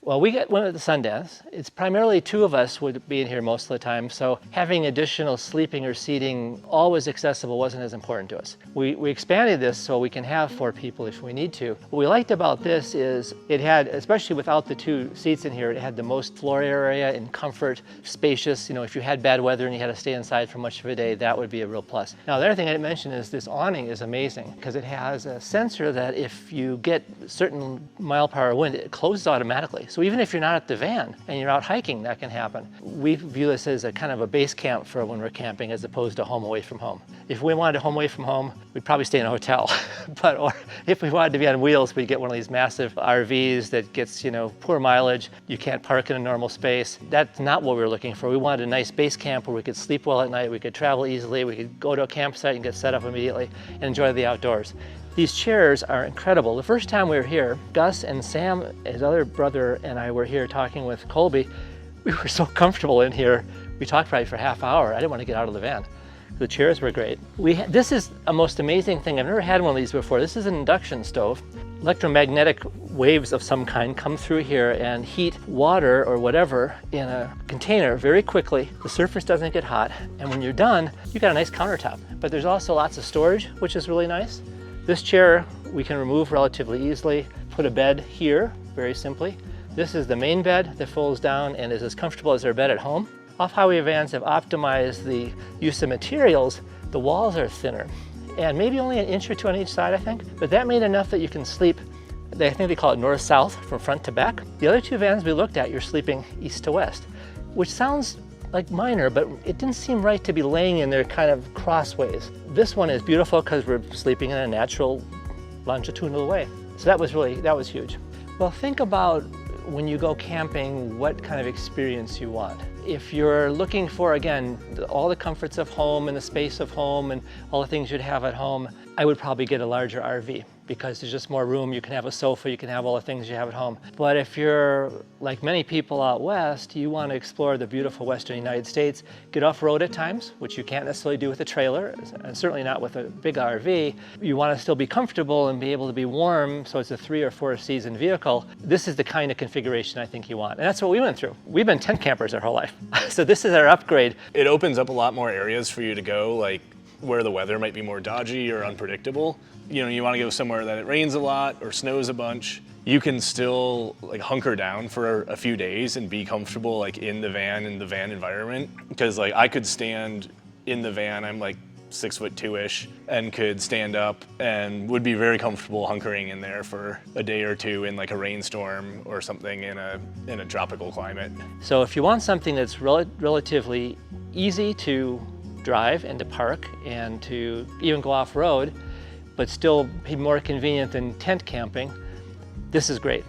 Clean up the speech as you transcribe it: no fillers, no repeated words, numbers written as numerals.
Well, we went to the Sundance. It's primarily 2 of us would be in here most of the time, so having additional sleeping or seating always accessible wasn't as important to us. We expanded this so we can have 4 people if we need to. What we liked about this is it had, especially without the 2 seats in here, it had the most floor area and comfort, spacious. You know, if you had bad weather and you had to stay inside for much of a day, that would be a real plus. Now, the other thing I didn't mention is this awning is amazing because it has a sensor that if you get certain mile-per-hour wind, it closes automatically. So even if you're not at the van and you're out hiking, that can happen. We view this as a kind of a base camp for when we're camping as opposed to home away from home. If we wanted a home away from home, we'd probably stay in a hotel. Or if we wanted to be on wheels, we'd get one of these massive RVs that gets, you know, poor mileage. You can't park in a normal space. That's not what we were looking for. We wanted a nice base camp where we could sleep well at night, we could travel easily, we could go to a campsite and get set up immediately and enjoy the outdoors. These chairs are incredible. The first time we were here, Gus and Sam, his other brother, and I were here talking with Colby. We were so comfortable in here. We talked probably for a half hour. I didn't want to get out of the van. The chairs were great. This is a most amazing thing. I've never had one of these before. This is an induction stove. Electromagnetic waves of some kind come through here and heat water or whatever in a container very quickly. The surface doesn't get hot. And when you're done, you got a nice countertop. But there's also lots of storage, which is really nice. This chair we can remove relatively easily, put a bed here very simply. This is the main bed that folds down and is as comfortable as our bed at home. Off-highway vans have optimized the use of materials. The walls are thinner and maybe only an inch or 2 on each side, I think, but that made enough that you can sleep, I think they call it north-south from front to back. The other 2 vans we looked at, you're sleeping east to west, which sounds like minor, but it didn't seem right to be laying in there kind of crossways. This one is beautiful because we're sleeping in a natural longitudinal way. So that was huge. Well, think about when you go camping, what kind of experience you want. If you're looking for, again, all the comforts of home and the space of home and all the things you'd have at home, I would probably get a larger RV because there's just more room. You can have a sofa, you can have all the things you have at home. But if you're like many people out west, you want to explore the beautiful western United States, get off-road at times, which you can't necessarily do with a trailer, and certainly not with a big RV. You want to still be comfortable and be able to be warm, so it's a 3 or 4 season vehicle. This is the kind of configuration I think you want. And that's what we went through. We've been tent campers our whole life. So this is our upgrade. It opens up a lot more areas for you to go, like where the weather might be more dodgy or unpredictable. You know, you want to go somewhere that it rains a lot or snows a bunch. You can still like hunker down for a few days and be comfortable like in the van environment. Because like I could stand in the van, I'm like 6'2"-ish, and could stand up and would be very comfortable hunkering in there for a day or 2 in like a rainstorm or something in a tropical climate. So if you want something that's relatively easy to drive and to park and to even go off-road, but still be more convenient than tent camping, this is great.